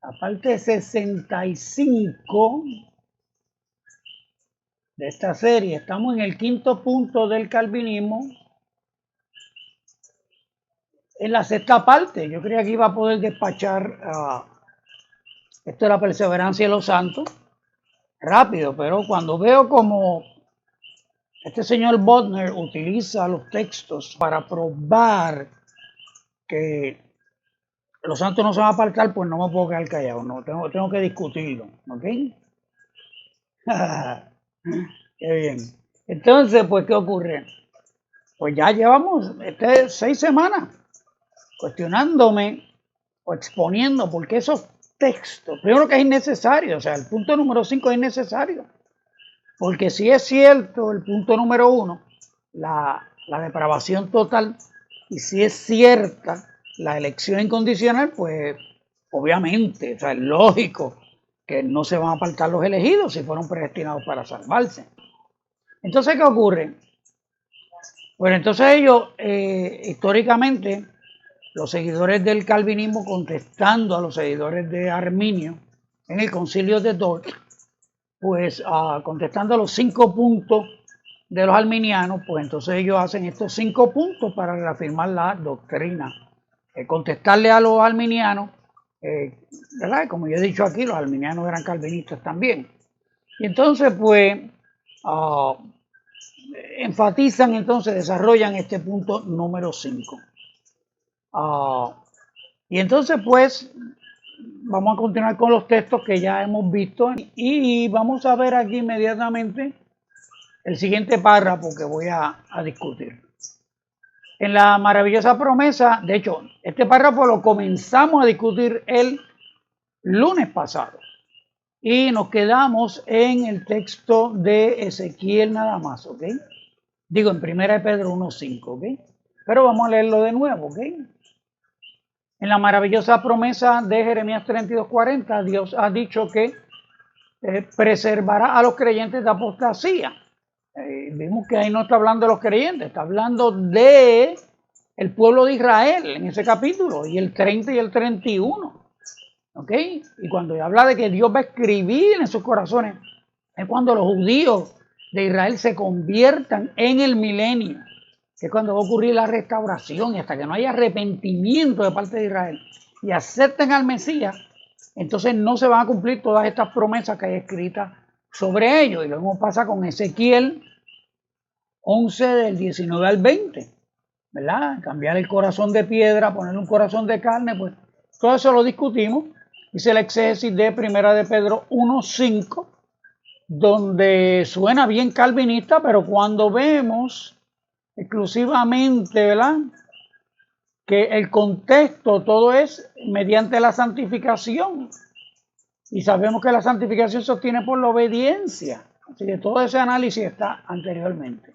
la parte 65 de esta serie. Estamos en el quinto punto del calvinismo, en la sexta parte. Yo creía que iba a poder despachar esto de la perseverancia de los santos rápido, pero cuando veo como este señor Bodner utiliza los textos para probar que los santos no se van a apartar, pues no me puedo quedar callado, no, tengo que discutirlo, ¿ok? Qué bien. Entonces, pues, ¿qué ocurre? Pues ya llevamos 6 semanas cuestionándome o exponiendo porque esos textos, primero que es innecesario, o sea, el punto número 5 es innecesario, porque si es cierto el punto número 1, la depravación total, y si es cierta la elección incondicional, pues obviamente, o sea, es lógico que no se van a apartar los elegidos si fueron predestinados para salvarse. Entonces, ¿qué ocurre? Bueno, entonces ellos, históricamente, los seguidores del calvinismo contestando a los seguidores de Arminio en el concilio de Dort, pues contestando a los 5 puntos de los arminianos, pues entonces ellos hacen estos 5 puntos para reafirmar la doctrina. Contestarle a los arminianos, ¿verdad? Como yo he dicho aquí, los arminianos eran calvinistas también. Y entonces, pues, enfatizan, entonces desarrollan este punto número 5. Y entonces, pues, vamos a continuar con los textos que ya hemos visto y vamos a ver aquí inmediatamente el siguiente párrafo que voy a discutir. En la maravillosa promesa, de hecho, este párrafo lo comenzamos a discutir el lunes pasado y nos quedamos en el texto de Ezequiel nada más, ¿ok? Digo, en 1 Pedro 1:5, ¿ok? Pero vamos a leerlo de nuevo, ¿ok? En la maravillosa promesa de Jeremías 32:40, Dios ha dicho que preservará a los creyentes de apostasía. Vimos que ahí no está hablando de los creyentes, está hablando de el pueblo de Israel en ese capítulo, y el 30 y el 31. ¿Ok? Y cuando habla de que Dios va a escribir en sus corazones, es cuando los judíos de Israel se conviertan en el milenio, que es cuando va a ocurrir la restauración, y hasta que no haya arrepentimiento de parte de Israel y acepten al Mesías, entonces no se van a cumplir todas estas promesas que hay escritas sobre ellos. Y lo mismo pasa con Ezequiel 11 del 19 al 20, ¿verdad? Cambiar el corazón de piedra, ponerle un corazón de carne, pues todo eso lo discutimos. Dice el exégesis de 1 de Pedro 1:5, donde suena bien calvinista, pero cuando vemos exclusivamente, ¿verdad?, que el contexto todo es mediante la santificación, y sabemos que la santificación se obtiene por la obediencia, así que todo ese análisis está anteriormente.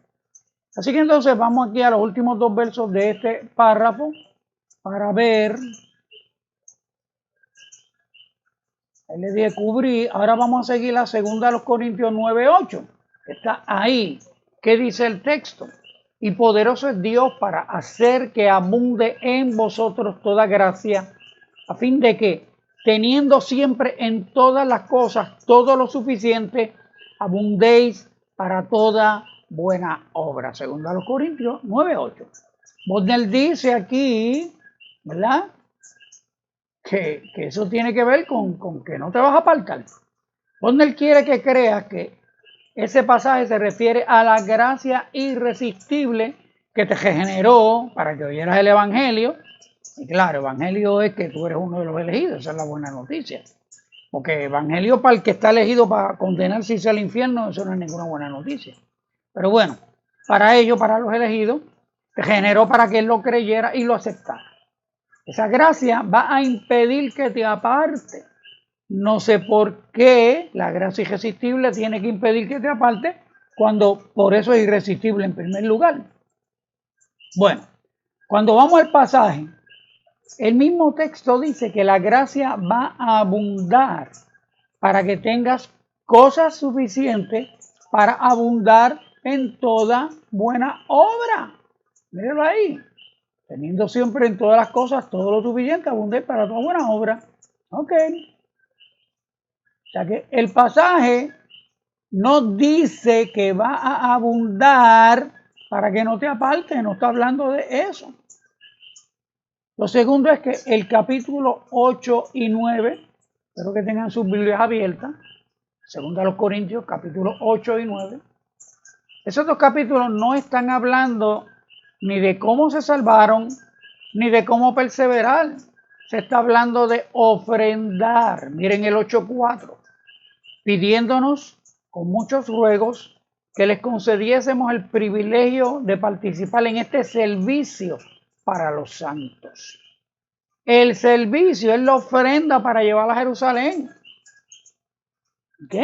Así que entonces vamos aquí a los últimos 2 versos de este párrafo para ver. Ahí le dije cubrir. Ahora vamos a seguir la segunda de los Corintios 9:8. Está ahí. ¿Qué dice el texto? Y poderoso es Dios para hacer que abunde en vosotros toda gracia, a fin de que, teniendo siempre en todas las cosas todo lo suficiente, abundéis para toda buena obra. Segunda de los Corintios 9:8. Bodner dice aquí, ¿verdad?, que eso tiene que ver con que no te vas a apartar. Bodner quiere que creas que ese pasaje se refiere a la gracia irresistible que te generó para que oyeras el Evangelio. Y claro, Evangelio es que tú eres uno de los elegidos, esa es la buena noticia. Porque Evangelio para el que está elegido para condenarse al infierno, eso no es ninguna buena noticia. Pero bueno, para ellos, para los elegidos, te generó para que él lo creyera y lo aceptara. Esa gracia va a impedir que te aparte. No sé por qué la gracia irresistible tiene que impedir que te aparte, cuando por eso es irresistible en primer lugar. Bueno, cuando vamos al pasaje, el mismo texto dice que la gracia va a abundar para que tengas cosas suficientes para abundar en toda buena obra. Míralo ahí. Teniendo siempre en todas las cosas todo lo suficiente, abundar para toda buena obra. Ok. sea que el pasaje no dice que va a abundar para que no te apartes, no está hablando de eso. Lo segundo es que el capítulo 8 y 9, espero que tengan sus Biblias abiertas, segunda a los Corintios, capítulo 8 y 9, esos dos capítulos no están hablando ni de cómo se salvaron, ni de cómo perseverar. Se está hablando de ofrendar. Miren el 8:4, pidiéndonos con muchos ruegos que les concediésemos el privilegio de participar en este servicio para los santos. El servicio es la ofrenda para llevarla a Jerusalén. ¿Ok?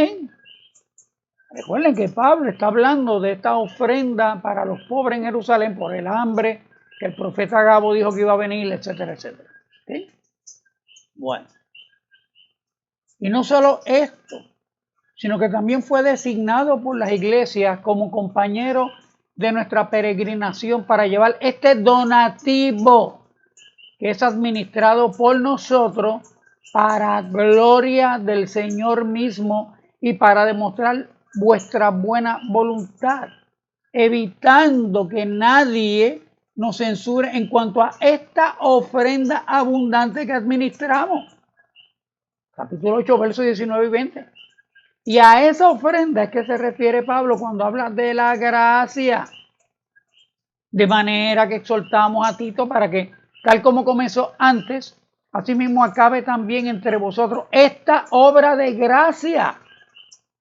Recuerden que Pablo está hablando de esta ofrenda para los pobres en Jerusalén por el hambre que el profeta Gabo dijo que iba a venir, etcétera, etcétera. ¿Okay? Bueno. Y no solo esto, sino que también fue designado por las iglesias como compañero de nuestra peregrinación para llevar este donativo que es administrado por nosotros para gloria del Señor mismo y para demostrar vuestra buena voluntad, evitando que nadie nos censure en cuanto a esta ofrenda abundante que administramos. Capítulo 8, versos 19 y 20. Y a esa ofrenda es que se refiere Pablo cuando habla de la gracia. De manera que exhortamos a Tito para que, tal como comenzó antes, asimismo acabe también entre vosotros esta obra de gracia.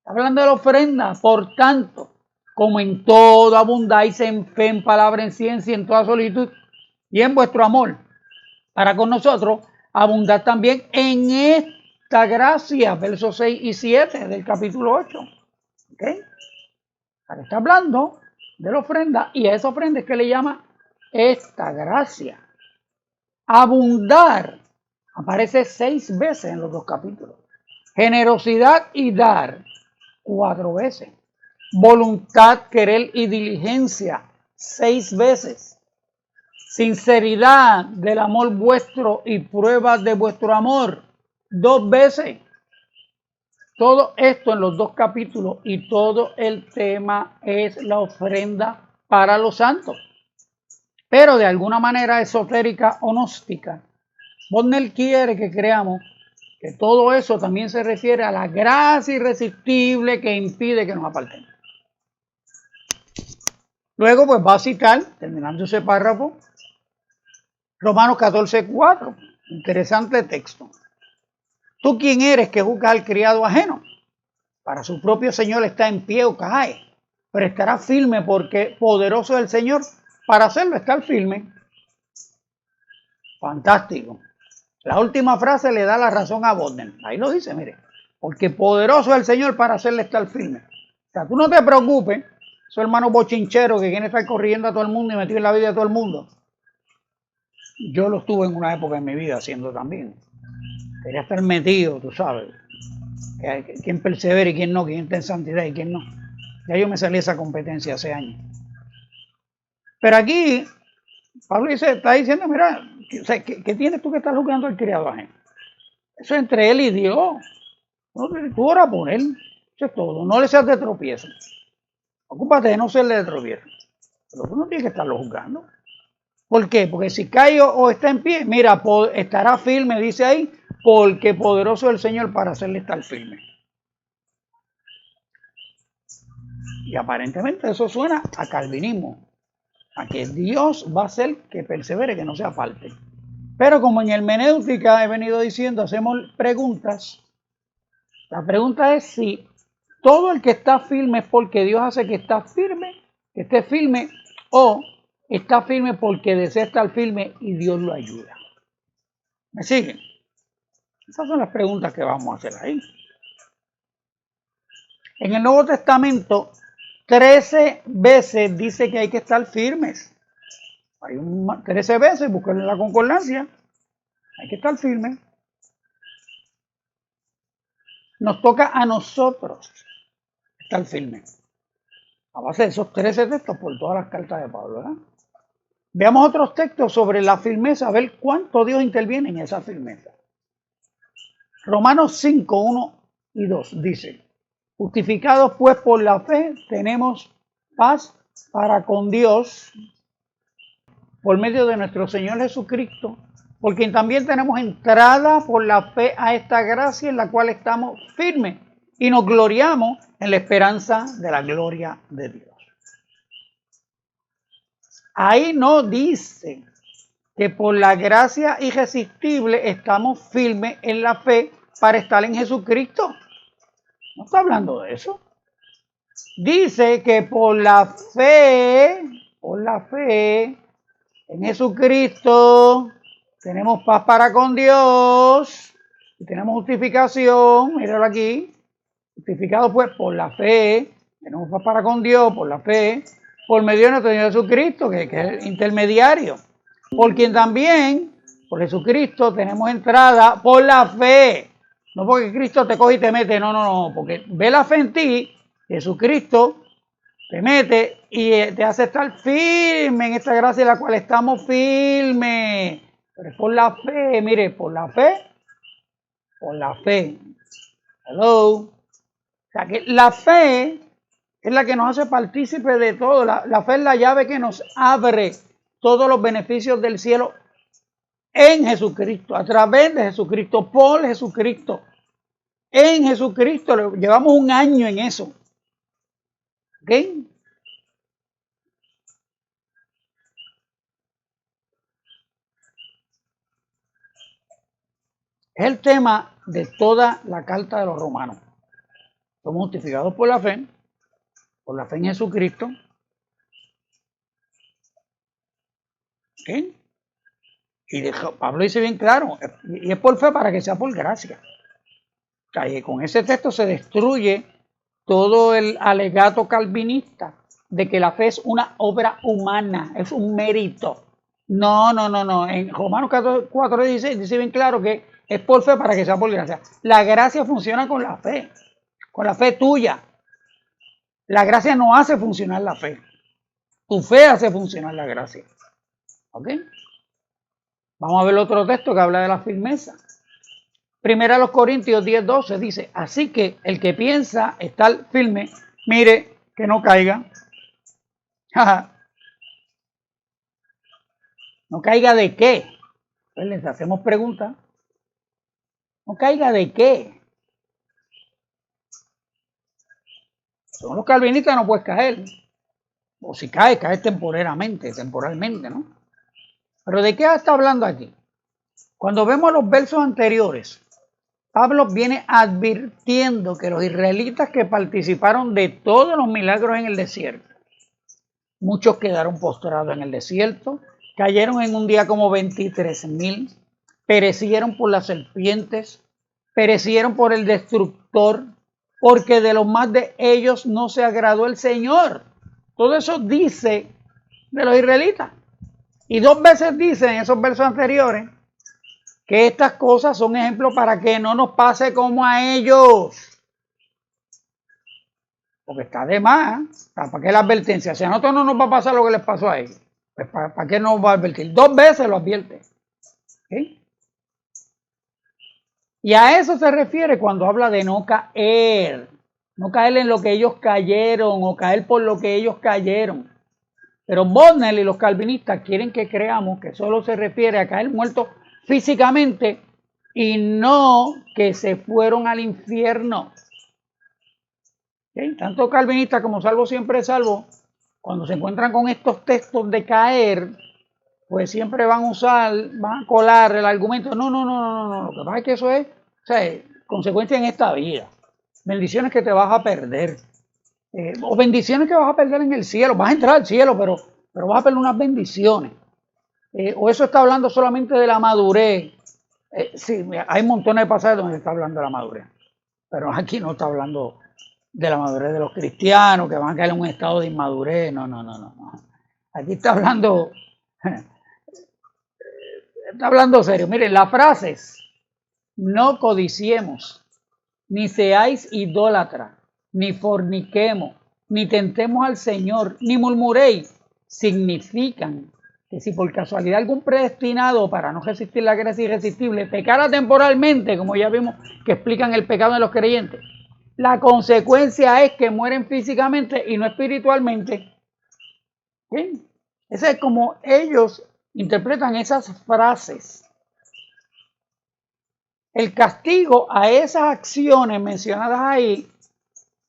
Hablando de la ofrenda, por tanto, como en todo abundáis en fe, en palabra, en ciencia, en toda solitud y en vuestro amor para con nosotros, abundad también en esta gracia, versos 6 y 7 del capítulo 8. ¿Ok? Ahora está hablando de la ofrenda y a esa ofrenda es que le llama esta gracia. Abundar aparece 6 veces en los dos capítulos. Generosidad y dar 4 veces. Voluntad, querer y diligencia 6 veces. Sinceridad del amor vuestro y pruebas de vuestro amor 2 veces. Todo esto en los dos capítulos y todo el tema es la ofrenda para los santos. Pero de alguna manera esotérica o gnóstica, Bodner quiere que creamos que todo eso también se refiere a la gracia irresistible que impide que nos apartemos. Luego pues va a citar, terminando ese párrafo, Romanos 14:4. Interesante texto. ¿Tú quién eres que juzgas al criado ajeno? Para su propio Señor está en pie o cae, pero estará firme porque poderoso es el Señor para hacerlo estar firme. Fantástico. La última frase le da la razón a Bodner. Ahí lo dice, mire, porque poderoso es el Señor para hacerle estar firme. O sea, tú no te preocupes, esos hermanos bochincheros que quieren estar corriendo a todo el mundo y metido en la vida de todo el mundo. Yo lo estuve en una época en mi vida haciendo también. Quería estar metido, tú sabes. Quién persevera y quién no, quién está en santidad y quién no. Ya yo me salí de esa competencia hace años. Pero aquí, Pablo está diciendo, mira, ¿qué tienes tú que estar juzgando al criado ajeno? Eso es entre él y Dios. Tú ora por él. Eso es todo. No le seas de tropiezo. Ocúpate de no serle de tropiezo. Pero tú no tienes que estarlo juzgando. ¿Por qué? Porque si cae o está en pie, mira, estará firme, dice ahí, porque poderoso es el Señor para hacerle estar firme. Y aparentemente eso suena a calvinismo, a que Dios va a hacer que persevere, que no sea parte. Pero como en hermenéutica he venido diciendo, hacemos preguntas. La pregunta es si todo el que está firme es porque Dios hace que esté firme, o está firme porque desea estar firme y Dios lo ayuda. ¿Me siguen? Esas son las preguntas que vamos a hacer ahí. En el Nuevo Testamento, 13 veces dice que hay que estar firmes. Hay 13 veces, busquen en la concordancia. Hay que estar firmes. Nos toca a nosotros estar firmes. A base de esos 13 textos por todas las cartas de Pablo, ¿verdad? Veamos otros textos sobre la firmeza, a ver cuánto Dios interviene en esa firmeza. Romanos 5:1 y 2 dice: justificados pues por la fe, tenemos paz para con Dios por medio de nuestro Señor Jesucristo, por quien también tenemos entrada por la fe a esta gracia en la cual estamos firmes y nos gloriamos en la esperanza de la gloria de Dios. Ahí no dice que por la gracia irresistible estamos firmes en la fe para estar en Jesucristo. No está hablando de eso. Dice que por la fe en Jesucristo tenemos paz para con Dios y tenemos justificación. Míralo aquí. Justificado pues por la fe, tenemos paz para con Dios por la fe, por medio de nuestro Señor Jesucristo, que es el intermediario, por quien también, por Jesucristo, tenemos entrada por la fe. No porque Cristo te coge y te mete, no, porque ve la fe en ti, Jesucristo te mete y te hace estar firme en esta gracia en la cual estamos firmes. Pero es por la fe, mire, por la fe. Hello. O sea que la fe es la que nos hace partícipe de todo. La fe es la llave que nos abre todos los beneficios del cielo en Jesucristo, a través de Jesucristo, por Jesucristo, en Jesucristo. Llevamos un año en eso. ¿Ok? Es el tema de toda la carta de los romanos. Somos justificados por la fe en Jesucristo. ¿Ok? Y Pablo dice bien claro, y es por fe para que sea por gracia. O sea, y con ese texto se destruye todo el alegato calvinista de que la fe es una obra humana, es un mérito. No. En Romanos 4:16 dice bien claro que es por fe para que sea por gracia. La gracia funciona con la fe tuya. La gracia no hace funcionar la fe. Tu fe hace funcionar la gracia. ¿Ok? Vamos a ver otro texto que habla de la firmeza. Primera a los Corintios 10:12 dice: así que el que piensa estar firme, mire que no caiga. ¿No caiga de qué? Pues les hacemos preguntas. ¿No caiga de qué? Son los calvinistas, no puedes caer. O si caes temporalmente, ¿no? Pero ¿de qué está hablando aquí? Cuando vemos los versos anteriores, Pablo viene advirtiendo que los israelitas que participaron de todos los milagros en el desierto, muchos quedaron postrados en el desierto, cayeron en un día como 23,000, perecieron por las serpientes, perecieron por el destructor, porque de los más de ellos no se agradó el Señor. Todo eso dice de los israelitas. Y 2 veces dice en esos versos anteriores que estas cosas son ejemplos para que no nos pase como a ellos. Porque está de más. ¿Para qué la advertencia? Si a nosotros no nos va a pasar lo que les pasó a ellos, pues ¿para qué nos va a advertir? 2 veces lo advierte. ¿Okay? Y a eso se refiere cuando habla de no caer. No caer en lo que ellos cayeron o caer por lo que ellos cayeron. Pero Bodnell y los calvinistas quieren que creamos que solo se refiere a caer muertos físicamente y no que se fueron al infierno. ¿Okay? Tanto calvinistas como salvo siempre salvo, cuando se encuentran con estos textos de caer, pues siempre van a colar el argumento. No. Lo que pasa es que eso es, consecuencia en esta vida. Bendiciones que te vas a perder. O bendiciones que vas a perder en el cielo. Vas a entrar al cielo, pero vas a perder unas bendiciones. O eso está hablando solamente de la madurez. Sí, hay montones de pasajes donde se está hablando de la madurez. Pero aquí no está hablando de la madurez de los cristianos, que van a caer en un estado de inmadurez. No. Aquí está hablando serio. Miren, las frases: no codiciemos, ni seáis idólatras, ni forniquemos, ni tentemos al Señor, ni murmuréis, significan que si por casualidad algún predestinado para no resistir la gracia irresistible pecara temporalmente, como ya vimos que explican el pecado de los creyentes, la consecuencia es que mueren físicamente y no espiritualmente. ¿Sí? Ese es como ellos interpretan esas frases. El castigo a esas acciones mencionadas ahí,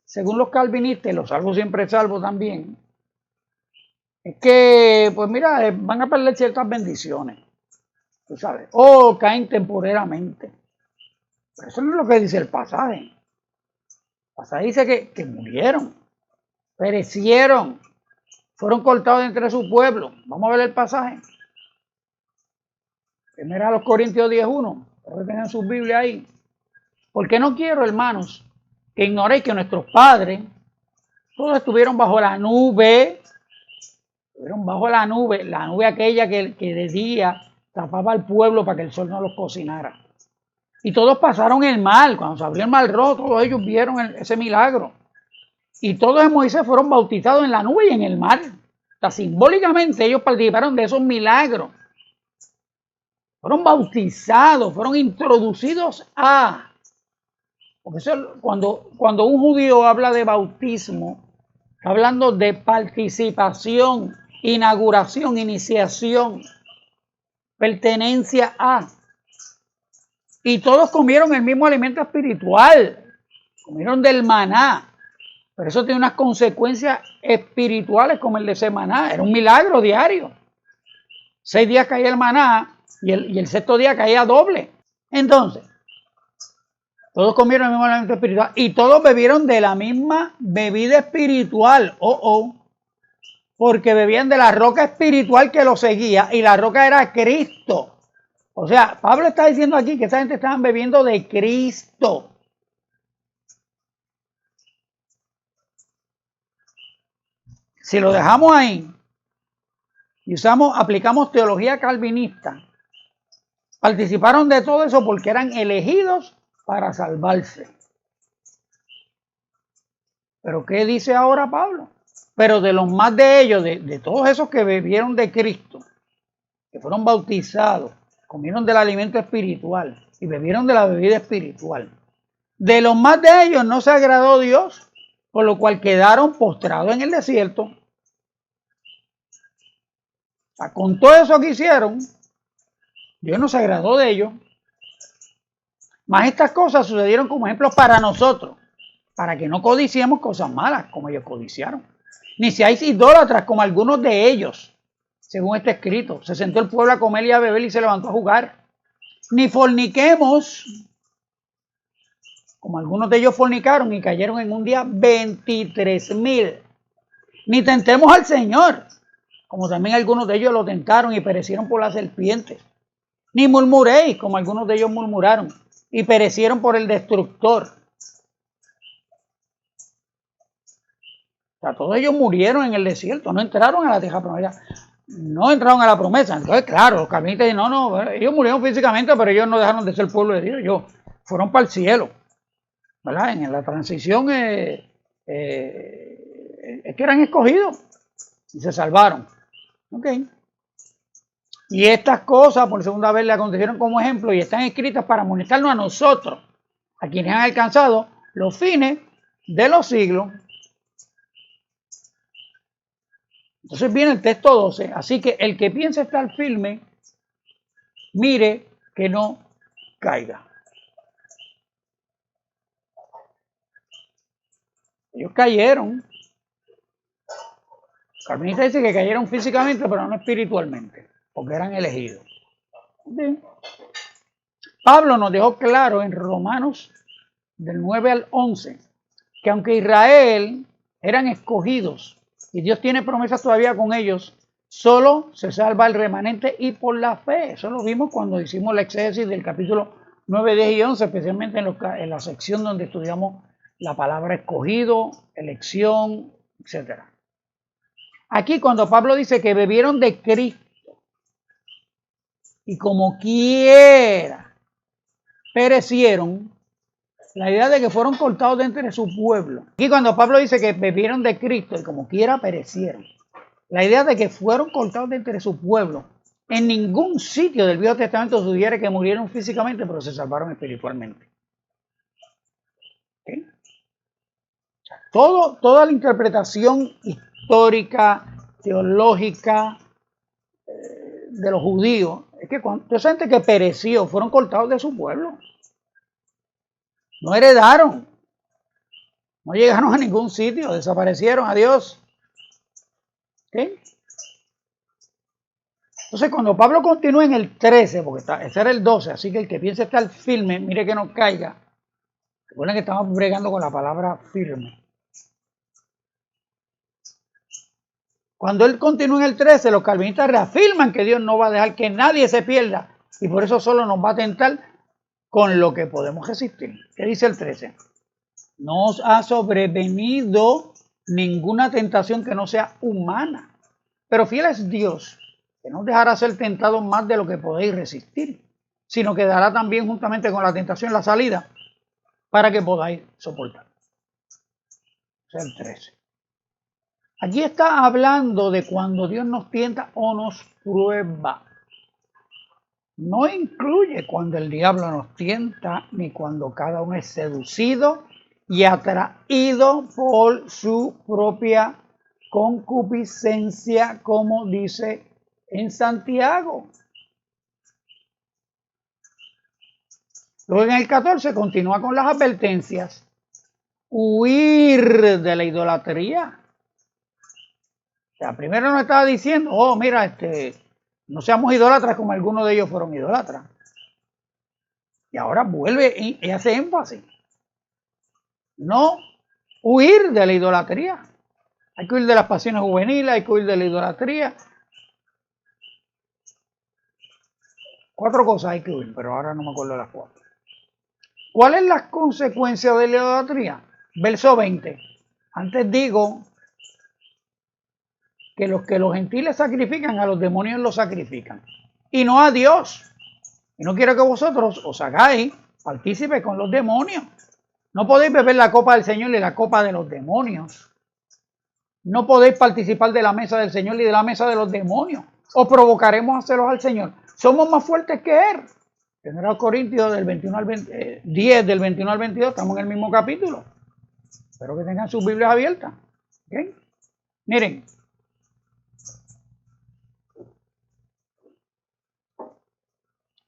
según los calvinistas, los salvos siempre salvos también, es que, pues mira, van a perder ciertas bendiciones, tú sabes, o caen temporalmente. Pero eso no es lo que dice el pasaje. El pasaje dice que murieron, perecieron, fueron cortados de entre su pueblo. Vamos a ver el pasaje. Primero a los Corintios 10:1, que tengan sus Biblias ahí. Porque no quiero, hermanos, que ignoréis que nuestros padres todos estuvieron bajo la nube. Estuvieron bajo la nube aquella que de día tapaba al pueblo para que el sol no los cocinara. Y todos pasaron el mar. Cuando se abrió el mar rojo, todos ellos vieron ese milagro. Y todos en Moisés fueron bautizados en la nube y en el mar. O sea, simbólicamente ellos participaron de esos milagros. Fueron bautizados, fueron introducidos a... Porque eso, cuando un judío habla de bautismo, está hablando de participación, inauguración, iniciación, pertenencia a. Y todos comieron el mismo alimento espiritual, comieron del maná. Pero eso tiene unas consecuencias espirituales como el de ese maná. Era un milagro diario. 6 días caía el maná y el sexto día caía doble. Entonces, todos comieron el mismo alimento espiritual y todos bebieron de la misma bebida espiritual. Porque bebían de la roca espiritual que los seguía y la roca era Cristo. O sea, Pablo está diciendo aquí que esa gente estaban bebiendo de Cristo. Si lo dejamos ahí y aplicamos teología calvinista, participaron de todo eso porque eran elegidos para salvarse. Pero ¿qué dice ahora Pablo? Pero de los más de ellos, de todos esos que bebieron de Cristo, que fueron bautizados, comieron del alimento espiritual y bebieron de la bebida espiritual, de los más de ellos no se agradó Dios, por lo cual quedaron postrados en el desierto. O sea, con todo eso que hicieron, Dios no se agradó de ellos. Más estas cosas sucedieron como ejemplos para nosotros, para que no codiciemos cosas malas como ellos codiciaron. Ni seáis idólatras como algunos de ellos, según está escrito. Se sentó el pueblo a comer y a beber y se levantó a jugar. Ni forniquemos, como algunos de ellos fornicaron y cayeron en un día 23,000. Ni tentemos al Señor, como también algunos de ellos lo tentaron y perecieron por las serpientes. Ni murmuréis, como algunos de ellos murmuraron y perecieron por el destructor. O sea, todos ellos murieron en el desierto, no entraron a la tierra prometida. No entraron a la promesa. Entonces, claro, los calvinistas dicen, no, ellos murieron físicamente, pero ellos no dejaron de ser pueblo de Dios. Ellos fueron para el cielo. ¿Verdad? En la transición es que eran escogidos y se salvaron. Ok. Y estas cosas por segunda vez le acontecieron como ejemplo y están escritas para amonestarnos a nosotros, a quienes han alcanzado los fines de los siglos. Entonces viene el texto 12. Así que el que piensa estar firme, mire que no caiga. Ellos cayeron. Calvinista dice que cayeron físicamente, pero no espiritualmente, porque eran elegidos. Bien. Pablo nos dejó claro en Romanos del 9 al 11 que aunque Israel eran escogidos y Dios tiene promesas todavía con ellos, solo se salva el remanente y por la fe. Eso lo vimos cuando hicimos la exégesis del capítulo 9, 10 y 11, especialmente en la sección donde estudiamos la palabra escogido, elección, etc. Aquí cuando Pablo dice que bebieron de Cristo y como quiera perecieron, la idea de que fueron cortados de entre su pueblo. Aquí cuando Pablo dice que bebieron de Cristo y como quiera perecieron, La idea de que fueron cortados de entre su pueblo. En ningún sitio del Viejo Testamento sugiere que murieron físicamente, pero se salvaron espiritualmente. ¿Okay? Toda la interpretación histórica, teológica de los judíos, es que cuando esa gente que pereció fueron cortados de su pueblo. No heredaron. No llegaron a ningún sitio, desaparecieron, adiós. ¿Okay? Entonces, cuando Pablo continúa en el 13, porque ese era el 12, así que el que piense estar firme, mire que no caiga. Recuerden que estamos bregando con la palabra firme. Cuando él continúa en el 13, los calvinistas reafirman que Dios no va a dejar que nadie se pierda y por eso solo nos va a tentar con lo que podemos resistir. ¿Qué dice el 13? No os ha sobrevenido ninguna tentación que no sea humana, pero fiel es Dios, que no os dejará ser tentados más de lo que podéis resistir, sino que dará también juntamente con la tentación la salida para que podáis soportar. Es el 13. Aquí está hablando de cuando Dios nos tienta o nos prueba. No incluye cuando el diablo nos tienta, ni cuando cada uno es seducido y atraído por su propia concupiscencia, como dice en Santiago. Luego en el 14 continúa con las advertencias. Huir de la idolatría. O sea, primero nos estaba diciendo, oh, mira, no seamos idólatras como algunos de ellos fueron idólatras. Y ahora vuelve y hace énfasis. No huir de la idolatría. Hay que huir de las pasiones juveniles, hay que huir de la idolatría. 4 cosas hay que huir, pero ahora no me acuerdo de las 4. ¿Cuál es la consecuencia de la idolatría? Verso 20. Antes digo que los gentiles sacrifican, a los demonios los sacrifican. Y no a Dios. Y no quiero que vosotros os hagáis partícipes con los demonios. No podéis beber la copa del Señor y la copa de los demonios. No podéis participar de la mesa del Señor y de la mesa de los demonios. Os provocaremos a celos al Señor. Somos más fuertes que Él. 1 Corintios del 21 al 10 del 21 al 22, estamos en el mismo capítulo. Espero que tengan sus Biblias abiertas. ¿Okay? Miren.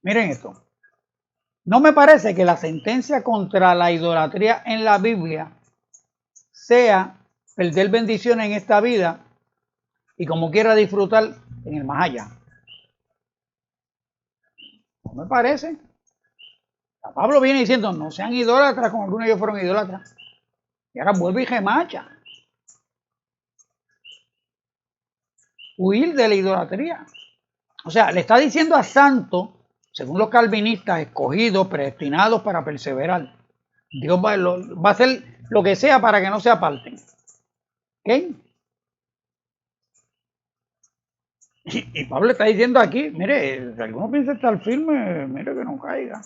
Miren esto. No me parece que la sentencia contra la idolatría en la Biblia sea perder bendiciones en esta vida y como quiera disfrutar en el más allá. No me parece. Pablo viene diciendo, no sean idólatras como algunos de ellos fueron idólatras. Y ahora vuelve y remacha. Huir de la idolatría. O sea, le está diciendo a santos, según los calvinistas, escogidos, predestinados para perseverar. Dios va a hacer lo que sea para que no se aparten. ¿Ok? Y Pablo está diciendo aquí, mire, si alguno piensa estar firme, mire que no caiga.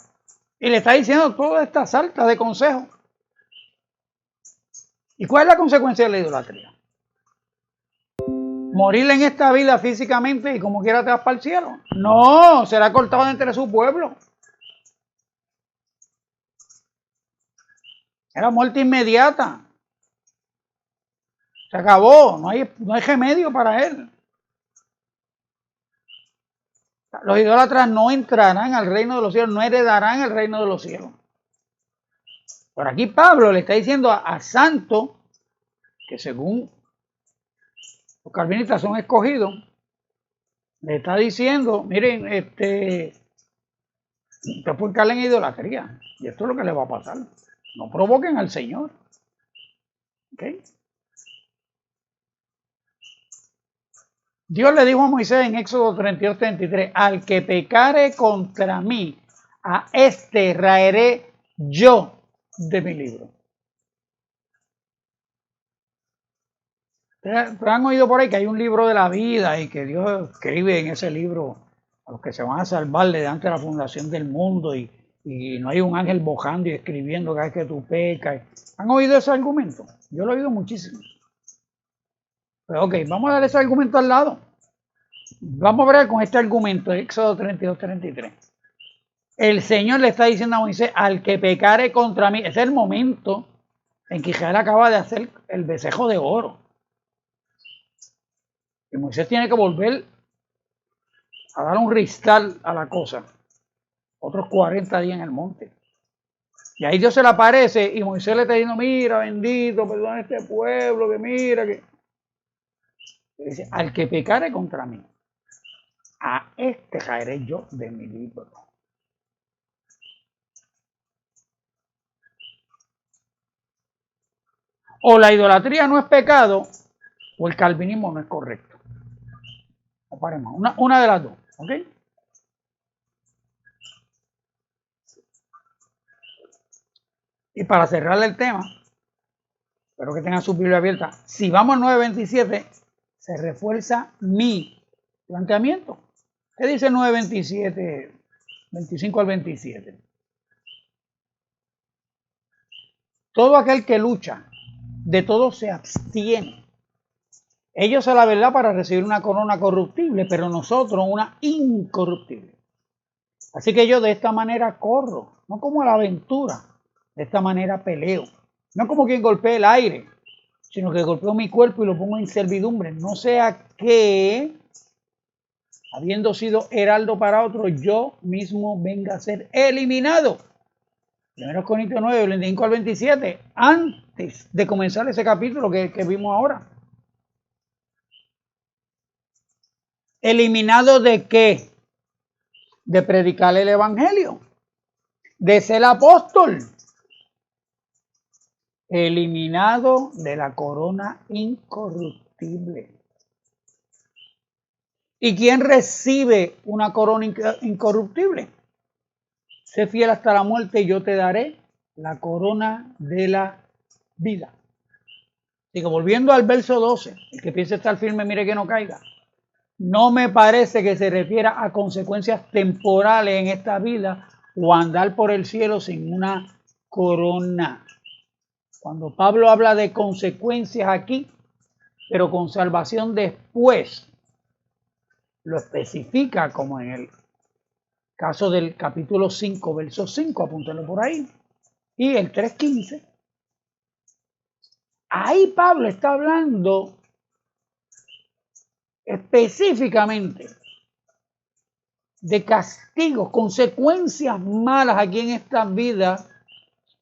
Y le está diciendo toda esta sarta de consejos. ¿Y cuál es la consecuencia de la idolatría? Morir en esta vida físicamente y como quiera te vas para el cielo. No, será cortado de entre su pueblo. Era muerte inmediata. Se acabó, no hay remedio para él. Los idólatras no entrarán al reino de los cielos, no heredarán el reino de los cielos. Por aquí Pablo le está diciendo a santos que según los calvinistas son escogidos, le está diciendo, miren, ustedes pueden caer en idolatría. Y esto es lo que les va a pasar. No provoquen al Señor. ¿Ok? Dios le dijo a Moisés en Éxodo 32-33, al que pecare contra mí, a este raeré yo de mi libro. Ustedes han oído por ahí que hay un libro de la vida y que Dios escribe en ese libro a los que se van a salvar desde antes de la fundación del mundo y no hay un ángel bojando y escribiendo cada vez que tú pecas. ¿Han oído ese argumento? Yo lo he oído muchísimo. Pues ok, vamos a dar ese argumento al lado. Vamos a ver con este argumento, Éxodo 32-33. El Señor le está diciendo a Moisés, al que pecare contra mí, es el momento en que Israel acaba de hacer el becerro de oro. Y Moisés tiene que volver a dar un restart a la cosa. Otros 40 días en el monte. Y ahí Dios se le aparece y Moisés le está diciendo, mira, bendito, perdona este pueblo, que mira, que... Y dice, al que pecare contra mí, a este caeré yo de mi libro. O la idolatría no es pecado, o el calvinismo no es correcto. No paremos, una de las dos, ¿ok? Y para cerrar el tema, espero que tengan su Biblia abierta. Si vamos al 9:27, se refuerza mi planteamiento. ¿Qué dice 9:27, 25 al 27? Todo aquel que lucha, de todo se abstiene. Ellos a la verdad para recibir una corona corruptible, pero nosotros una incorruptible. Así que yo de esta manera corro, no como a la aventura, de esta manera peleo. No como quien golpea el aire, sino que golpeo mi cuerpo y lo pongo en servidumbre. No sea que, habiendo sido heraldo para otro, yo mismo venga a ser eliminado. 1 Corintios 9, 25 al 27, antes de comenzar ese capítulo que vimos ahora. ¿Eliminado de qué? De predicar el evangelio, de ser apóstol. Eliminado de la corona incorruptible. ¿Y quién recibe una corona incorruptible? Sé fiel hasta la muerte y yo te daré la corona de la vida. Digo, volviendo al verso 12, el que piense estar firme, mire que no caiga. No me parece que se refiera a consecuencias temporales en esta vida o andar por el cielo sin una corona. Cuando Pablo habla de consecuencias aquí, pero con salvación después, lo especifica como en el caso del capítulo 5, verso 5, apúntalo por ahí, y el 3:15. Ahí Pablo está hablando específicamente de castigos, consecuencias malas aquí en esta vida,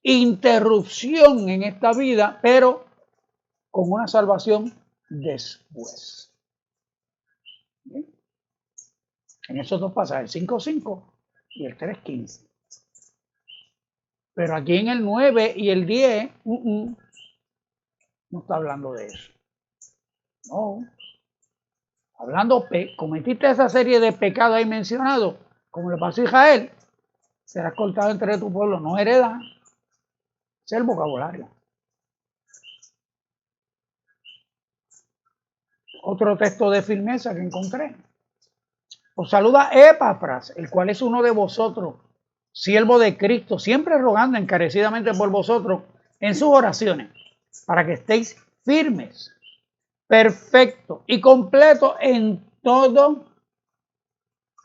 interrupción en esta vida, pero con una salvación después. ¿Bien? En esos dos pasajes, el 5:5 y el 3:15. Pero aquí en el 9 y el 10, no está hablando de eso. No. Hablando, cometiste esa serie de pecados ahí mencionados, como le pasó a Israel, serás cortado entre tu pueblo, no hereda. Es el vocabulario. Otro texto de firmeza que encontré. Os saluda Epafras, el cual es uno de vosotros, siervo de Cristo, siempre rogando encarecidamente por vosotros en sus oraciones, para que estéis firmes, perfectos y completos en todo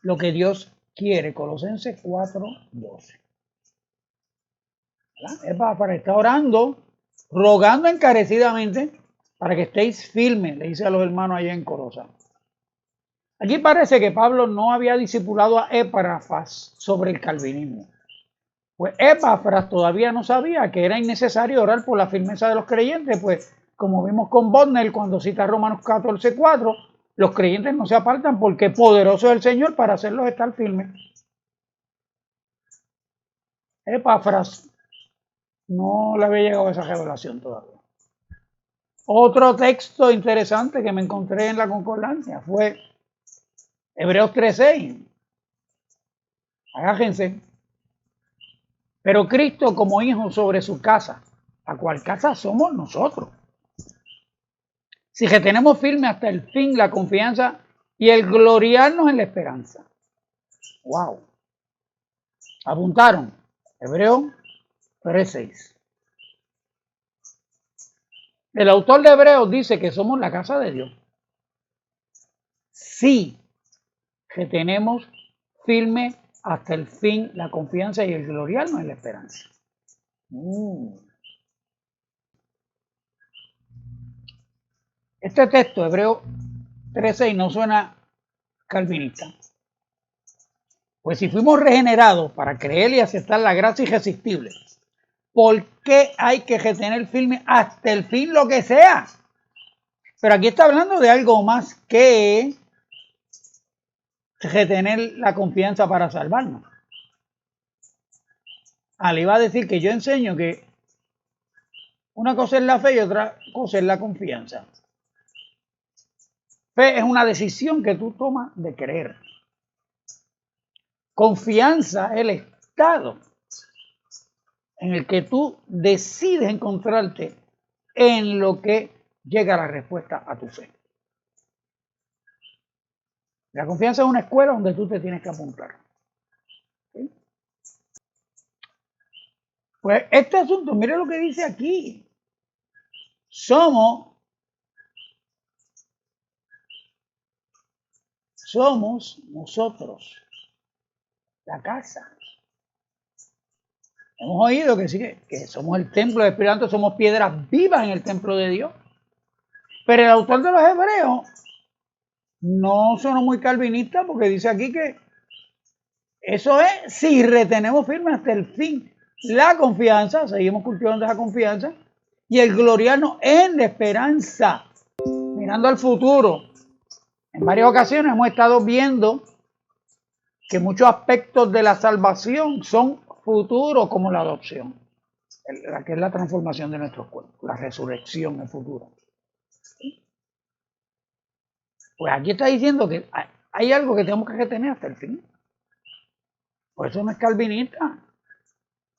lo que Dios quiere. Colosenses 4:12. Epafras está orando, rogando encarecidamente para que estéis firmes, le dice a los hermanos allá en Colosa. Aquí parece que Pablo no había discipulado a Epafras sobre el calvinismo. Pues Epafras todavía no sabía que era innecesario orar por la firmeza de los creyentes, pues como vimos con Bodner cuando cita Romanos 14:4, los creyentes no se apartan porque poderoso es el Señor para hacerlos estar firmes. Epafras no le había llegado esa revelación todavía. Otro texto interesante que me encontré en la concordancia fue Hebreos 3:6. Agájense. Pero Cristo como hijo sobre su casa, la cual casa somos nosotros. Si que tenemos firme hasta el fin la confianza y el gloriarnos en la esperanza. Wow. Apuntaron. Hebreos 3:6. El autor de Hebreos dice que somos la casa de Dios. Sí, que tenemos firme hasta el fin la confianza y el gloriarnos en la esperanza. Este texto, Hebreos 13, no suena calvinista. Pues si fuimos regenerados para creer y aceptar la gracia irresistible, ¿por qué hay que retener firme hasta el fin lo que sea? Pero aquí está hablando de algo más que retener la confianza para salvarnos. Le iba a decir que yo enseño que una cosa es la fe y otra cosa es la confianza. Fe es una decisión que tú tomas de creer. Confianza es el estado en el que tú decides encontrarte en lo que llega la respuesta a tu fe. La confianza es una escuela donde tú te tienes que apuntar. ¿Sí? Pues este asunto, mire lo que dice aquí. Somos nosotros la casa. Hemos oído que sí, que somos el templo del Espíritu Santo, somos piedras vivas en el templo de Dios. Pero el autor de los Hebreos no sonó muy calvinista porque dice aquí que eso es si retenemos firme hasta el fin la confianza, seguimos cultivando esa confianza, y el gloriarnos en la esperanza, mirando al futuro. En varias ocasiones hemos estado viendo que muchos aspectos de la salvación son futuros, como la adopción, la que es la transformación de nuestros cuerpos, la resurrección, el futuro. Pues aquí está diciendo que hay algo que tenemos que retener hasta el fin. Por eso no es calvinista.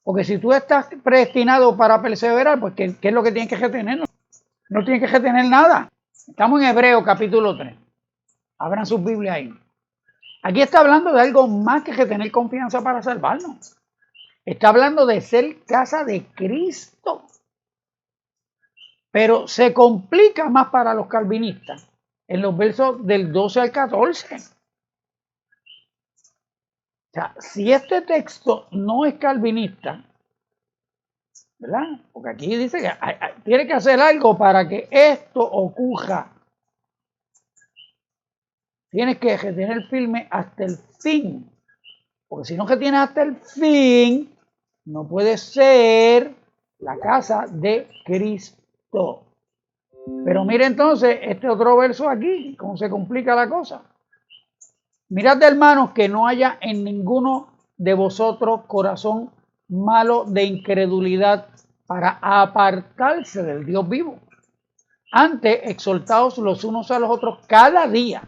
Porque si tú estás predestinado para perseverar, pues ¿qué es lo que tienes que retener? No tienes que retener nada. Estamos en Hebreos capítulo 3. Abran sus Biblias ahí. Aquí está hablando de algo más que retener confianza para salvarnos. Está hablando de ser casa de Cristo. Pero se complica más para los calvinistas en los versos del 12 al 14. O sea, si este texto no es calvinista, ¿verdad? Porque aquí dice que tiene que hacer algo para que esto ocurra. Tienes que retener firme hasta el fin. Porque si no retienes hasta el fin, no puede ser la casa de Cristo. Pero mire entonces este otro verso aquí, cómo se complica la cosa. Mirad, hermanos, que no haya en ninguno de vosotros corazón malo de incredulidad para apartarse del Dios vivo. Antes, exhortaos los unos a los otros cada día,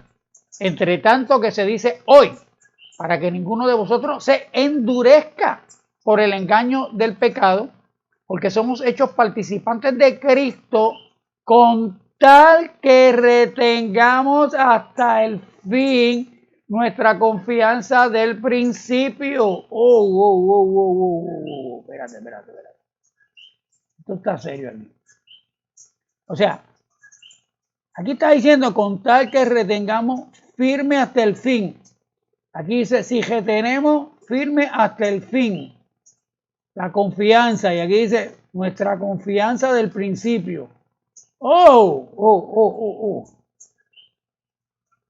entre tanto que se dice hoy, para que ninguno de vosotros se endurezca por el engaño del pecado, porque somos hechos participantes de Cristo, con tal que retengamos hasta el fin nuestra confianza del principio. Espérate. Esto está serio aquí. O sea, aquí está diciendo con tal que retengamos firme hasta el fin. Aquí dice, si retenemos firme hasta el fin la confianza, y aquí dice nuestra confianza del principio.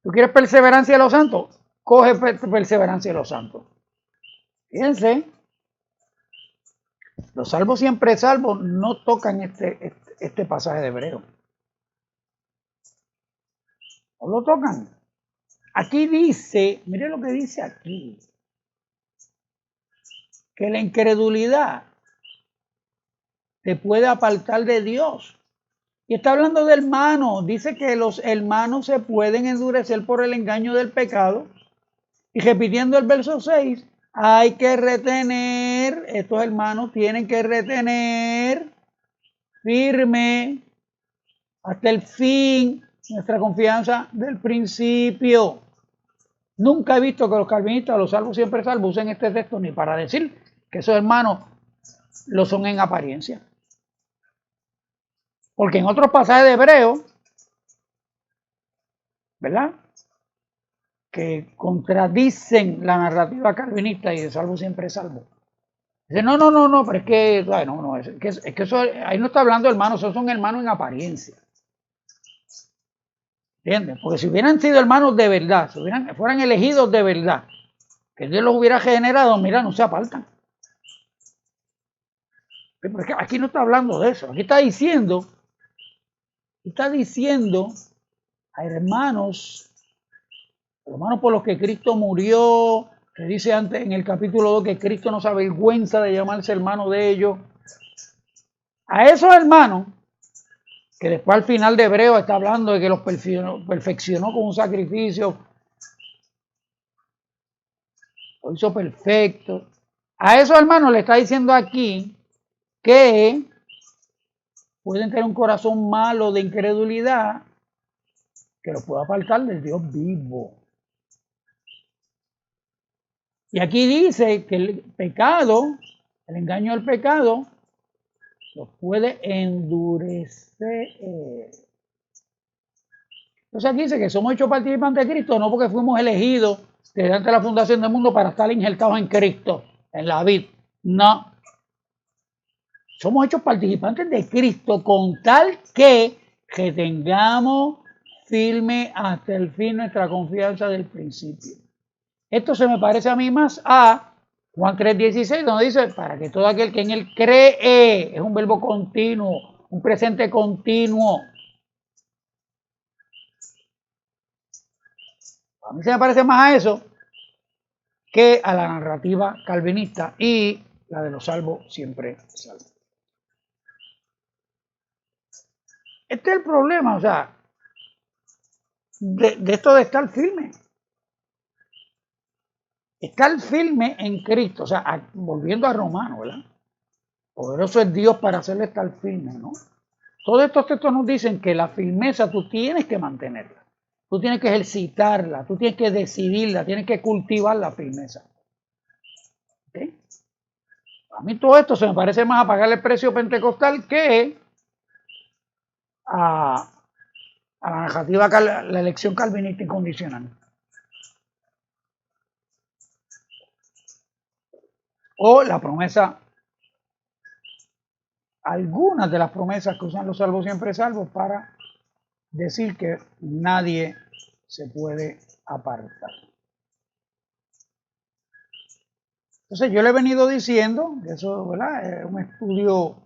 ¿Tú quieres perseverancia de los santos? Coge perseverancia de los santos. Fíjense, los salvos siempre salvos no tocan este pasaje de Hebreo. No lo tocan. Aquí dice, mire lo que dice aquí, que la incredulidad te puede apartar de Dios. Y está hablando de hermanos. Dice que los hermanos se pueden endurecer por el engaño del pecado. Y repitiendo el verso 6, hay que retener, estos hermanos tienen que retener firme hasta el fin nuestra confianza del principio. Nunca he visto que los calvinistas, los salvos siempre salvos, usen este texto ni para decir que esos hermanos lo son en apariencia. Porque en otros pasajes de Hebreo, ¿verdad?, que contradicen la narrativa calvinista y de salvo siempre es salvo. Dice, no, pero es que, no, es que eso, ahí no está hablando hermanos, esos son hermanos en apariencia. ¿Entiendes? Porque si hubieran sido hermanos de verdad, si fueran elegidos de verdad, que Dios los hubiera generado, mira, no se apartan. Pero es que aquí no está hablando de eso, aquí está diciendo a hermanos por los que Cristo murió, que dice antes en el capítulo 2 que Cristo no se avergüenza de llamarse hermano de ellos. A esos hermanos, que después al final de Hebreo está hablando de que los perfeccionó con un sacrificio, lo hizo perfecto. A esos hermanos le está diciendo aquí que pueden tener un corazón malo de incredulidad que los puede apartar del Dios vivo. Y aquí dice que el pecado, el engaño del pecado, los puede endurecer. Entonces aquí dice que somos hechos participantes de Cristo, no porque fuimos elegidos desde antes de la fundación del mundo para estar injertados en Cristo, en la vid. No. Somos hechos participantes de Cristo con tal que tengamos firme hasta el fin nuestra confianza del principio. Esto se me parece a mí más a Juan 3:16, donde dice, para que todo aquel que en él cree, es un verbo continuo, un presente continuo. A mí se me parece más a eso que a la narrativa calvinista y la de los salvos siempre salvos. Este es el problema, o sea, de esto de estar firme. Estar firme en Cristo, o sea, volviendo a Romanos, ¿verdad? Poderoso es Dios para hacerle estar firme, ¿no? Todos estos textos nos dicen que la firmeza tú tienes que mantenerla, tú tienes que ejercitarla, tú tienes que decidirla, tienes que cultivar la firmeza. ¿Okay? A mí todo esto se me parece más a pagarle el precio pentecostal que a la narrativa, la elección calvinista incondicional. O la promesa, algunas de las promesas que usan los salvos siempre salvos para decir que nadie se puede apartar. Entonces yo le he venido diciendo, que eso, ¿verdad?, es un estudio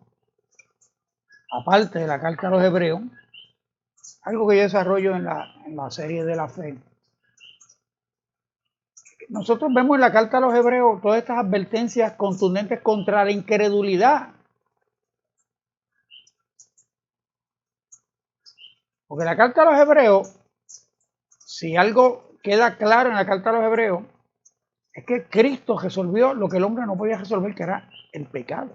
aparte de la carta a los hebreos, algo que yo desarrollo en la serie de la fe. Nosotros vemos en la carta a los hebreos todas estas advertencias contundentes contra la incredulidad. Porque la carta a los hebreos, si algo queda claro en la carta a los hebreos, es que Cristo resolvió lo que el hombre no podía resolver, que era el pecado.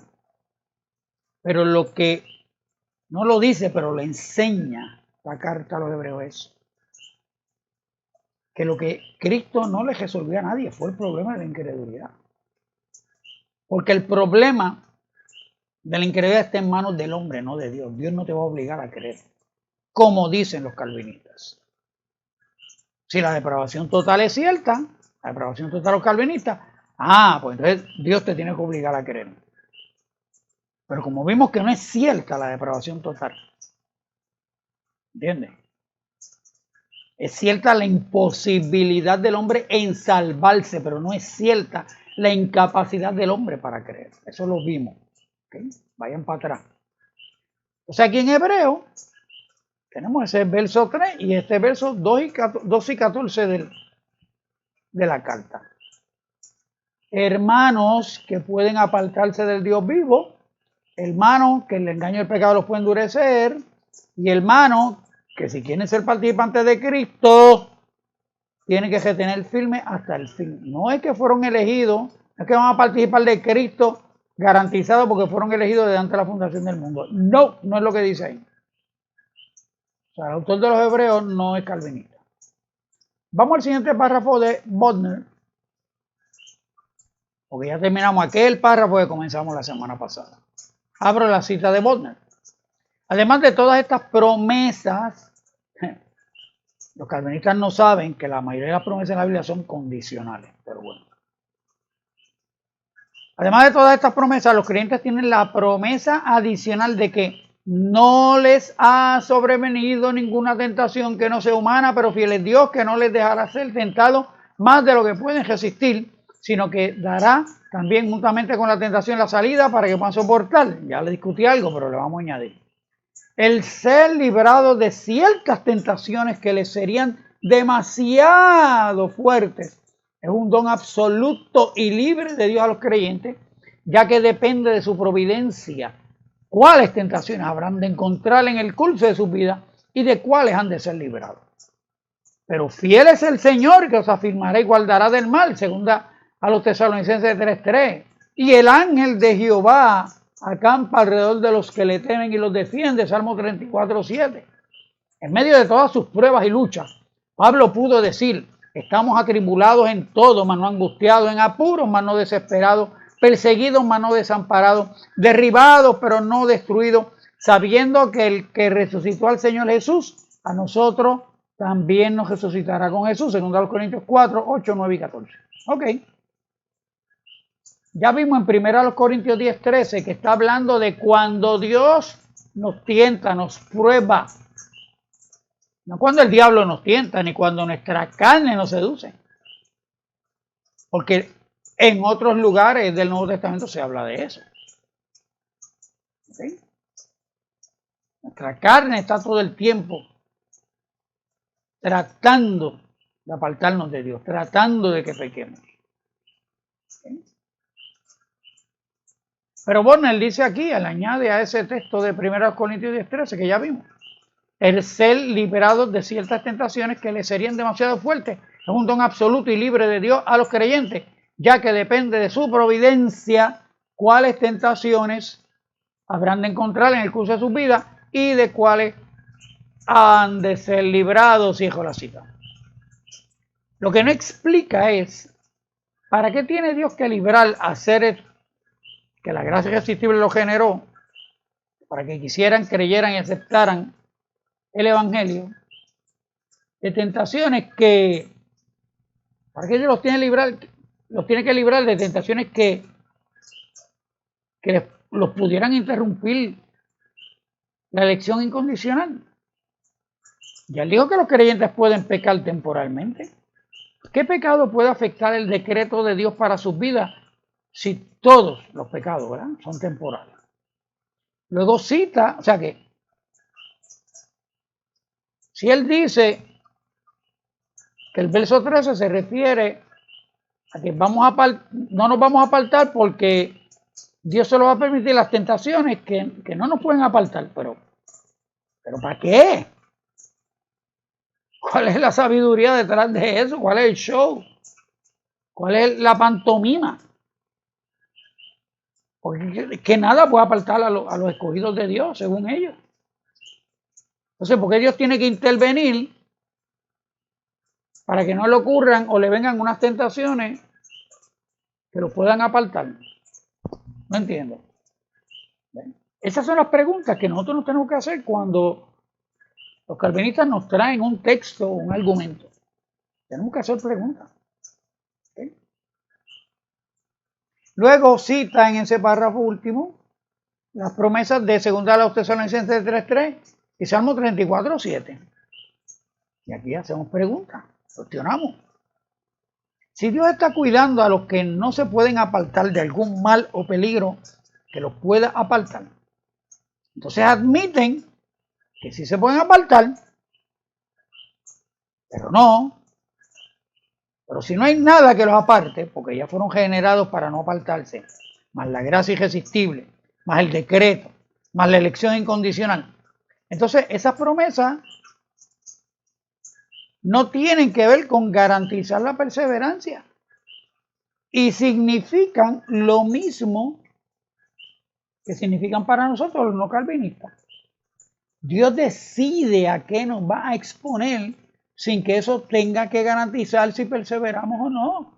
Pero lo que no lo dice, pero lo enseña la carta a los hebreos es que lo que Cristo no le resolvió a nadie fue el problema de la incredulidad. Porque el problema de la incredulidad está en manos del hombre, no de Dios. Dios no te va a obligar a creer, como dicen los calvinistas. Si la depravación total es cierta, la depravación total de los calvinistas, pues entonces Dios te tiene que obligar a creer. Pero como vimos que no es cierta la depravación total, ¿entiendes? Es cierta la imposibilidad del hombre en salvarse, pero no es cierta la incapacidad del hombre para creer. Eso lo vimos. ¿Okay? Vayan para atrás. O sea, aquí en Hebreo tenemos ese verso 3 y este verso 2 y 14 de la carta. Hermanos que pueden apartarse del Dios vivo, hermanos que el engaño del pecado los puede endurecer, y hermanos que si quieren ser participantes de Cristo, tienen que retener firme hasta el fin. No es que fueron elegidos, no es que van a participar de Cristo garantizado porque fueron elegidos desde antes de la fundación del mundo. No, no es lo que dice ahí. O sea, el autor de los hebreos no es calvinista. Vamos al siguiente párrafo de Bodner, porque ya terminamos aquel párrafo que comenzamos la semana pasada. Abro la cita de Bodner. Además de todas estas promesas, los calvinistas no saben que la mayoría de las promesas en la Biblia son condicionales, pero bueno. Además de todas estas promesas, los creyentes tienen la promesa adicional de que no les ha sobrevenido ninguna tentación que no sea humana, pero fiel es Dios que no les dejará ser tentados más de lo que pueden resistir, sino que dará también juntamente con la tentación la salida para que puedan soportar. Ya le discutí algo, pero le vamos a añadir. El ser librado de ciertas tentaciones que les serían demasiado fuertes es un don absoluto y libre de Dios a los creyentes, ya que depende de su providencia cuáles tentaciones habrán de encontrar en el curso de su vida y de cuáles han de ser librados. Pero fiel es el Señor que os afirmará y guardará del mal, segunda a los Tesalonicenses 3:3. Y el ángel de Jehová acampa alrededor de los que le temen y los defiende, Salmo 34:7. En medio de todas sus pruebas y luchas, Pablo pudo decir: estamos atribulados en todo, mas no angustiados, en apuros, mas no desesperados, perseguidos, mas no desamparados, derribados, pero no destruidos, sabiendo que el que resucitó al Señor Jesús, a nosotros también nos resucitará con Jesús, según Corintios 4, 8, 9 y 14. Ok. Ya vimos en 1 Corintios 10, 13 que está hablando de cuando Dios nos tienta, nos prueba. No cuando el diablo nos tienta, ni cuando nuestra carne nos seduce. Porque en otros lugares del Nuevo Testamento se habla de eso. ¿Sí? Nuestra carne está todo el tiempo tratando de apartarnos de Dios, tratando de que pequemos. ¿Sí? Pero Borner dice aquí, le añade a ese texto de 1 Corintios 10, 13 que ya vimos, el ser liberados de ciertas tentaciones que les serían demasiado fuertes es un don absoluto y libre de Dios a los creyentes, ya que depende de su providencia cuáles tentaciones habrán de encontrar en el curso de sus vidas y de cuáles han de ser librados, hijo la cita. Lo que no explica es para qué tiene Dios que librar a seres que la gracia irresistible lo generó, para que quisieran, creyeran y aceptaran el evangelio, de tentaciones que, para que Dios los tiene que librar de tentaciones que los pudieran interrumpir la elección incondicional. Ya dijo que los creyentes pueden pecar temporalmente. ¿Qué pecado puede afectar el decreto de Dios para sus vidas si todos los pecados, ¿verdad?, son temporales? Luego cita, o sea que si él dice que el verso 13 se refiere a que no nos vamos a apartar porque Dios se lo va a permitir las tentaciones que no nos pueden apartar, pero ¿para qué? ¿Cuál es la sabiduría detrás de eso? ¿Cuál es el show? ¿Cuál es la pantomima? Porque que nada puede apartar a los escogidos de Dios, según ellos. Entonces, ¿por qué Dios tiene que intervenir para que no le ocurran o le vengan unas tentaciones que los puedan apartar? No entiendo. Esas son las preguntas que nosotros nos tenemos que hacer cuando los calvinistas nos traen un texto o un argumento. Tenemos que hacer preguntas. ¿Okay? Luego cita en ese párrafo último las promesas de 2 a los Tesalonicenses 3:3 y Salmo 34:7. Y aquí hacemos preguntas, cuestionamos. Si Dios está cuidando a los que no se pueden apartar de algún mal o peligro que los pueda apartar, entonces admiten que sí se pueden apartar, pero no. Pero si no hay nada que los aparte, porque ya fueron generados para no apartarse, más la gracia irresistible, más el decreto, más la elección incondicional, entonces esas promesas no tienen que ver con garantizar la perseverancia y significan lo mismo que significan para nosotros los no calvinistas. Dios decide a qué nos va a exponer sin que eso tenga que garantizar si perseveramos o no. O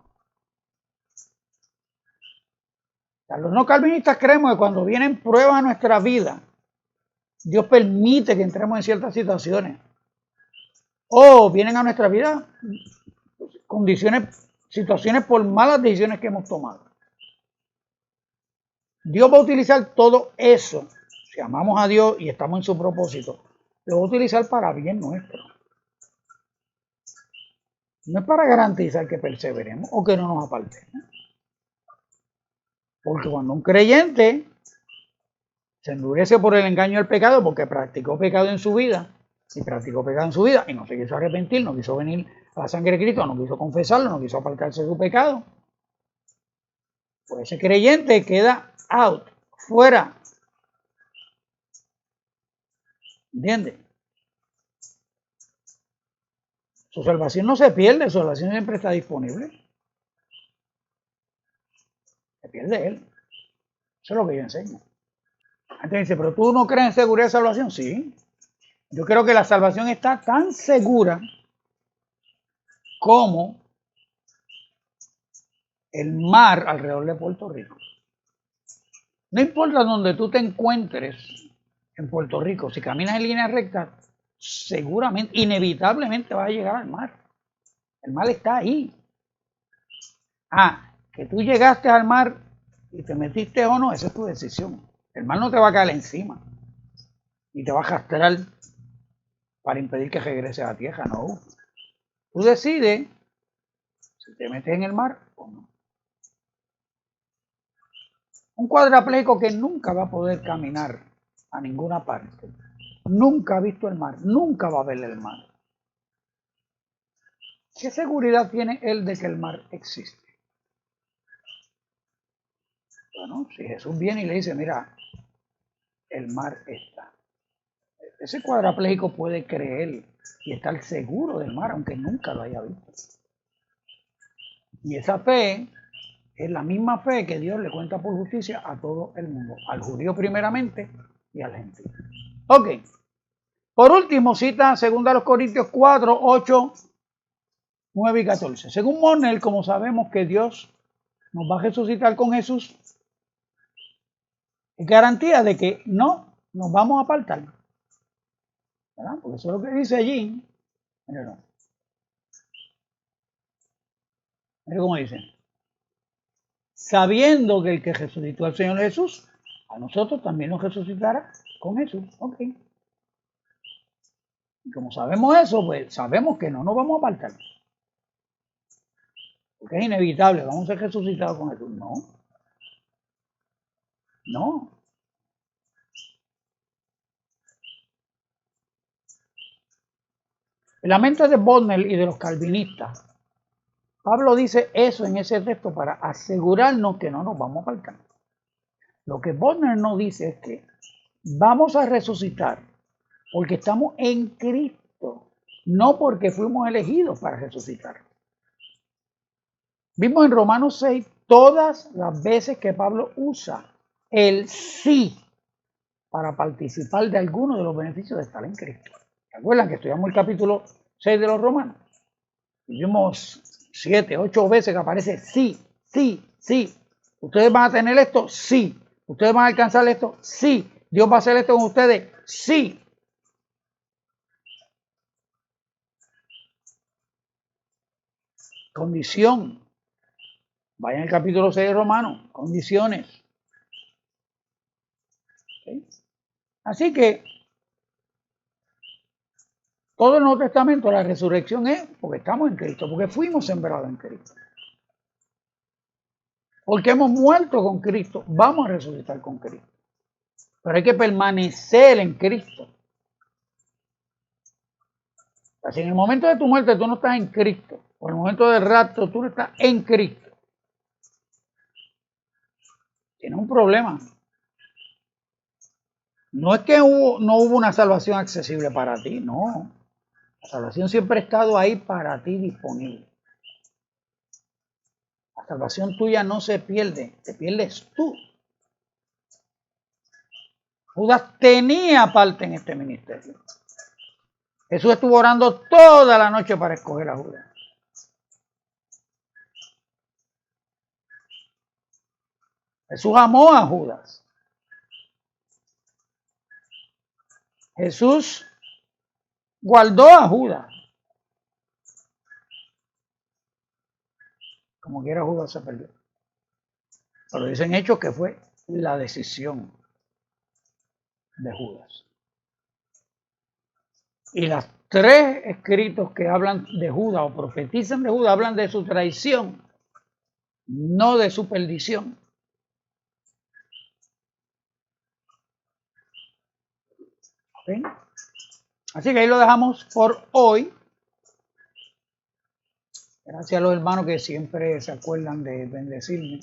sea, los no calvinistas creemos que cuando vienen pruebas a nuestra vida, Dios permite que entremos en ciertas situaciones. O vienen a nuestra vida condiciones, situaciones por malas decisiones que hemos tomado. Dios va a utilizar todo eso, si amamos a Dios y estamos en su propósito, lo va a utilizar para bien nuestro. No es para garantizar que perseveremos o que no nos apartemos. Porque cuando un creyente se endurece por el engaño del pecado, porque practicó pecado en su vida, y no se quiso arrepentir, no quiso venir a la sangre de Cristo, no quiso confesarlo, no quiso apartarse de su pecado, pues ese creyente queda out, fuera. ¿Entiendes? Su salvación no se pierde, su salvación siempre está disponible. Se pierde él. Eso es lo que yo enseño. Antes dice, pero tú no crees en seguridad de salvación. Sí. Yo creo que la salvación está tan segura como el mar alrededor de Puerto Rico. No importa donde tú te encuentres en Puerto Rico, si caminas en línea recta, seguramente, inevitablemente vas a llegar al mar. El mar está ahí. Que tú llegaste al mar y te metiste o no, esa es tu decisión. El mar no te va a caer encima y te va a arrastrar para impedir que regreses a la tierra, no. Tú decides si te metes en el mar o no. Un cuadrapléjico que nunca va a poder caminar a ninguna parte, nunca ha visto el mar, nunca va a ver el mar. ¿Qué seguridad tiene él de que el mar existe? Bueno, si Jesús viene y le dice, mira, el mar está. Ese cuadrapléjico puede creer y estar seguro del mar, aunque nunca lo haya visto. Y esa fe es la misma fe que Dios le cuenta por justicia a todo el mundo, al judío primeramente y al gentil. Ok. Por último, cita 2 Corintios 4, 8, 9 y 14. Según Monel, como sabemos que Dios nos va a resucitar con Jesús, es garantía de que no nos vamos a apartar. ¿Verdad? Porque eso es lo que dice allí. Mira cómo dice. Sabiendo que el que resucitó al Señor Jesús, a nosotros también nos resucitará con Jesús. Ok. Y como sabemos eso, pues sabemos que no nos vamos a apartar. Porque es inevitable, vamos a ser resucitados con Jesús. No. No. En la mente de Bodnell y de los calvinistas, Pablo dice eso en ese texto para asegurarnos que no nos vamos a apartar. Lo que Bodnell no dice es que vamos a resucitar porque estamos en Cristo, no porque fuimos elegidos para resucitar. Vimos en Romanos 6 todas las veces que Pablo usa el sí para participar de alguno de los beneficios de estar en Cristo. ¿Se acuerdan que estudiamos el capítulo 6 de los Romanos? Y vimos 7, 8 veces que aparece sí, sí, sí. ¿Ustedes van a tener esto? Sí. ¿Ustedes van a alcanzar esto? Sí. ¿Dios va a hacer esto con ustedes? Sí. Condición. Vayan al capítulo 6 de Romanos. Condiciones. ¿Okay? Así que todo el Nuevo Testamento, la resurrección es porque estamos en Cristo, porque fuimos sembrados en Cristo. Porque hemos muerto con Cristo, vamos a resucitar con Cristo. Pero hay que permanecer en Cristo. O sea, si en el momento de tu muerte tú no estás en Cristo, o en el momento del rapto tú no estás en Cristo, tienes un problema. No es que no hubo una salvación accesible para ti, no. La salvación siempre ha estado ahí para ti disponible. La salvación tuya no se pierde, te pierdes tú. Judas tenía parte en este ministerio. Jesús estuvo orando toda la noche para escoger a Judas. Jesús amó a Judas. Jesús guardó a Judas. Como quiera Judas se perdió. Pero dicen hechos que fue la decisión de Judas. Y los tres escritos que hablan de Judas o profetizan de Judas hablan de su traición, no de su perdición. ¿Okay? Así que ahí lo dejamos por hoy. Gracias a los hermanos que siempre se acuerdan de bendecirme.